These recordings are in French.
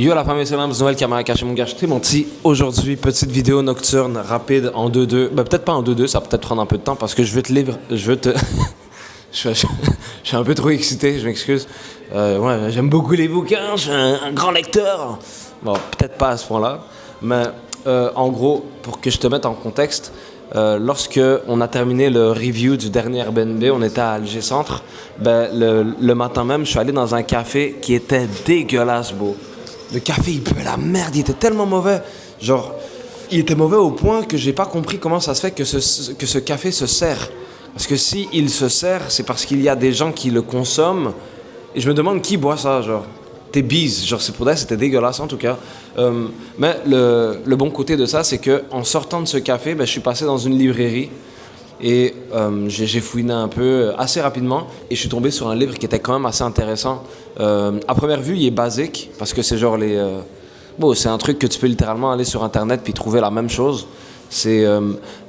Yo la famille salam, Noël caméra cachée mon gars, je suis mon petit. Aujourd'hui, petite vidéo nocturne rapide en 2-2. Ben, peut-être pas en 2-2, ça va peut-être prendre un peu de temps parce que je veux te livrer. Je veux te. je suis un peu trop excité, je m'excuse. Ouais, j'aime beaucoup les bouquins, je suis un grand lecteur. Bon, peut-être pas à ce point-là. Mais en gros, pour que je te mette en contexte, lorsque on a terminé le review du dernier Airbnb, on était à Alger Centre. Ben, le matin même, je suis allé dans un café qui était dégueulasse beau. Le café, il puait la merde, il était tellement mauvais. Genre, il était mauvais au point que j'ai pas compris comment ça se fait que ce café se sert. Parce que si il se sert, c'est parce qu'il y a des gens qui le consomment. Et je me demande qui boit ça, genre. T'es bise, genre c'est pour dire c'était dégueulasse en tout cas. Mais le bon côté de ça, c'est que en sortant de ce café, ben, je suis passé dans une librairie. Et j'ai fouiné un peu assez rapidement et je suis tombé sur un livre qui était quand même assez intéressant. À première vue, il est basique parce que c'est genre bon, c'est un truc que tu peux littéralement aller sur internet puis trouver la même chose. C'est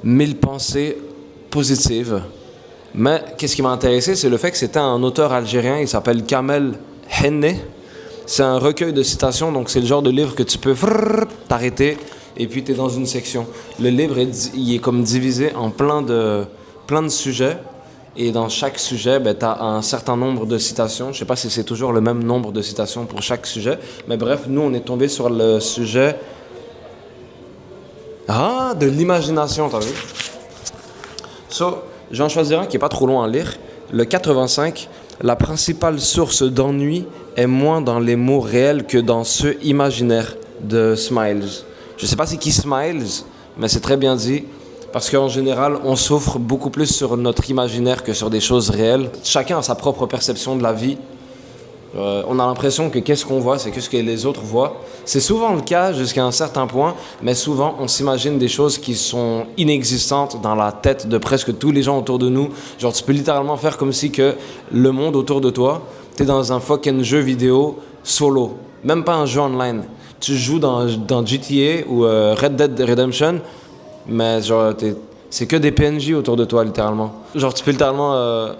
1000 pensées positives. Mais qu'est-ce qui m'a intéressé, c'est le fait que c'était un auteur algérien, il s'appelle Kamel Henne. C'est un recueil de citations, donc c'est le genre de livre que tu peux t'arrêter et puis tu es dans une section. Le livre, il est comme divisé en plein de sujets. Et dans chaque sujet, ben, tu as un certain nombre de citations. Je ne sais pas si c'est toujours le même nombre de citations pour chaque sujet. Mais bref, nous, on est tombé sur le sujet de l'imagination, t'as vu? Je vais en choisir un qui n'est pas trop long à lire. Le 85, la principale source d'ennui est moins dans les mots réels que dans ceux imaginaires de Smiles. Je ne sais pas c'est qui Smiles, mais c'est très bien dit. Parce qu'en général, on souffre beaucoup plus sur notre imaginaire que sur des choses réelles. Chacun a sa propre perception de la vie. On a l'impression que qu'est-ce qu'on voit, c'est que ce que les autres voient. C'est souvent le cas jusqu'à un certain point, mais souvent on s'imagine des choses qui sont inexistantes dans la tête de presque tous les gens autour de nous. Genre tu peux littéralement faire comme si que le monde autour de toi, t'es dans un fucking jeu vidéo solo. Même pas un jeu online. Tu joues dans GTA ou Red Dead Redemption, mais genre c'est que des PNJ autour de toi littéralement. Genre tu peux littéralement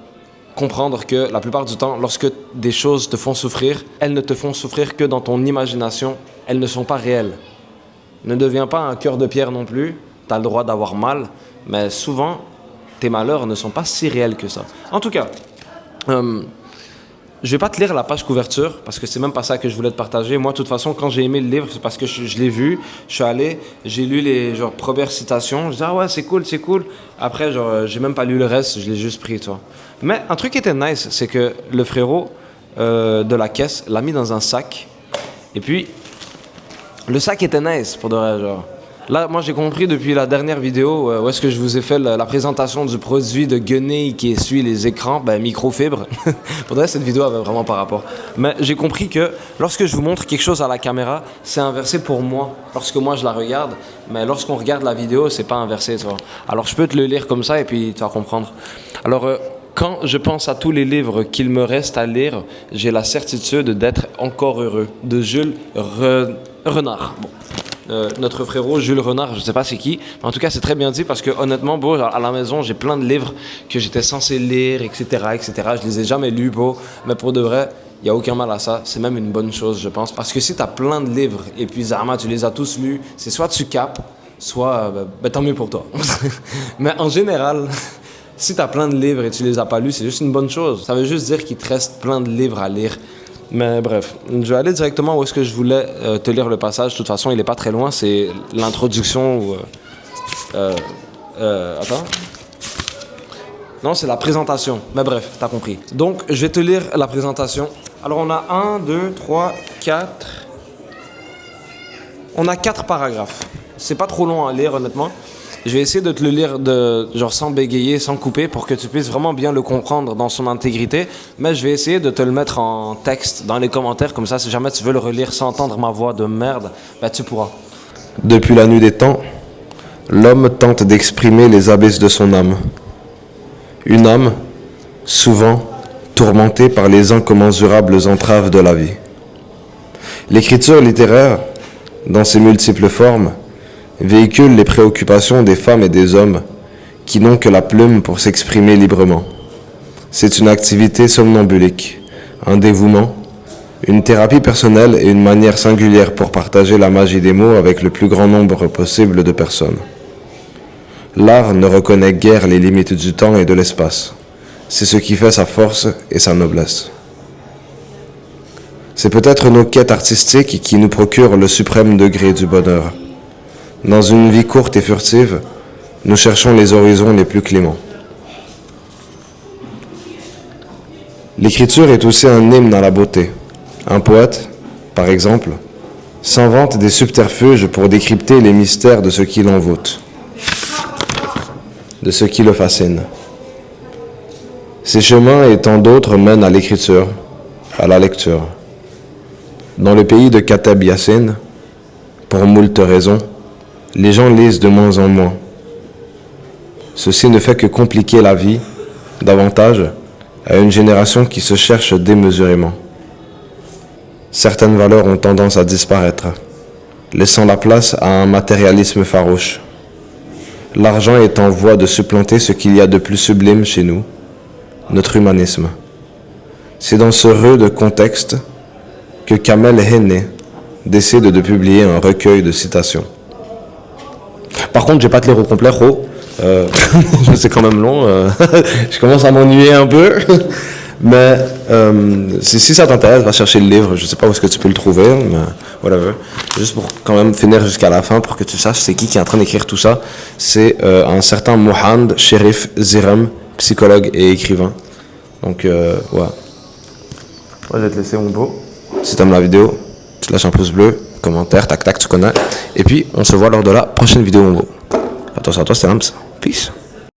comprendre que la plupart du temps, lorsque des choses te font souffrir, elles ne te font souffrir que dans ton imagination, elles ne sont pas réelles. Ne deviens pas un cœur de pierre non plus, tu as le droit d'avoir mal, mais souvent tes malheurs ne sont pas si réels que ça. En tout cas, je vais pas te lire la page couverture parce que c'est même pas ça que je voulais te partager. Moi, de toute façon, quand j'ai aimé le livre, c'est parce que je l'ai vu, je suis allé, j'ai lu les genre premières citations, je dis ah ouais c'est cool. Après genre j'ai même pas lu le reste, je l'ai juste pris toi. Mais un truc qui était nice, c'est que le frérot de la caisse l'a mis dans un sac et puis le sac était nice pour de vrai genre. Là, moi, j'ai compris depuis la dernière vidéo où est-ce que je vous ai fait la présentation du produit de Guenille qui essuie les écrans, ben, microfibre. Faudrait cette vidéo avait vraiment par rapport. Mais j'ai compris que lorsque je vous montre quelque chose à la caméra, c'est inversé pour moi. Lorsque moi, je la regarde, mais lorsqu'on regarde la vidéo, c'est pas inversé, tu vois. Alors, je peux te le lire comme ça et puis tu vas comprendre. Alors, quand je pense à tous les livres qu'il me reste à lire, j'ai la certitude d'être encore heureux. De Jules Renard. Bon. Notre frérot Jules Renard, je sais pas c'est qui, mais en tout cas c'est très bien dit parce que honnêtement, bro, à la maison j'ai plein de livres que j'étais censé lire, etc. Je les ai jamais lus, bro, mais pour de vrai, il y a aucun mal à ça, c'est même une bonne chose je pense, parce que si t'as plein de livres et puis Zama tu les as tous lus, c'est soit tu capes, soit tant mieux pour toi. Mais en général, si t'as plein de livres et tu les as pas lus, c'est juste une bonne chose. Ça veut juste dire qu'il te reste plein de livres à lire. Mais bref, je vais aller directement où est-ce que je voulais te lire le passage. De toute façon, il n'est pas très loin, c'est l'introduction ou... attends. Non, c'est la présentation. Mais bref, t'as compris. Donc, je vais te lire la présentation. Alors, on a 1, 2, 3, 4... On a 4 paragraphes. C'est pas trop long à lire, honnêtement. Je vais essayer de te le lire genre sans bégayer, sans couper, pour que tu puisses vraiment bien le comprendre dans son intégrité. Mais je vais essayer de te le mettre en texte dans les commentaires, comme ça, si jamais tu veux le relire sans entendre ma voix de merde, ben tu pourras. Depuis la nuit des temps, l'homme tente d'exprimer les abysses de son âme. Une âme, souvent, tourmentée par les incommensurables entraves de la vie. L'écriture littéraire, dans ses multiples formes, véhicule les préoccupations des femmes et des hommes qui n'ont que la plume pour s'exprimer librement. C'est une activité somnambulique, un dévouement, Une thérapie personnelle et une manière singulière pour partager la magie des mots avec le plus grand nombre possible de personnes. L'art ne reconnaît guère les limites du temps et de l'espace. C'est ce qui fait sa force et sa noblesse. C'est peut-être nos quêtes artistiques qui nous procurent le suprême degré du bonheur. Dans une vie courte et furtive, nous cherchons les horizons les plus cléments. L'écriture est aussi un hymne à la beauté. Un poète, par exemple, s'invente des subterfuges pour décrypter les mystères de ce qui l'envoûte, de ce qui le fascine. Ces chemins et tant d'autres mènent à l'écriture, à la lecture. Dans le pays de Kateb Yassine, pour moult raisons, les gens lisent de moins en moins. Ceci ne fait que compliquer la vie, davantage, à une génération qui se cherche démesurément. Certaines valeurs ont tendance à disparaître, laissant la place à un matérialisme farouche. L'argent est en voie de supplanter ce qu'il y a de plus sublime chez nous, notre humanisme. C'est dans ce rude contexte que Kamel Henne décide de publier un recueil de citations. Par contre, je vais pas te lire au complet, c'est quand même long, je commence à m'ennuyer un peu, mais si ça t'intéresse, va chercher le livre, je sais pas où est-ce que tu peux le trouver, mais whatever. Juste pour quand même finir jusqu'à la fin, pour que tu saches c'est qui est en train d'écrire tout ça, c'est un certain Mohand Sherif Zirem, psychologue et écrivain. Donc, ouais. Je vais te laisser mon beau. Si t'aimes la vidéo, tu lâches un pouce bleu, commentaire, tac tac, tu connais. Et puis, on se voit lors de la prochaine vidéo mon beau. Attention à toi, c'est Hams. Peace.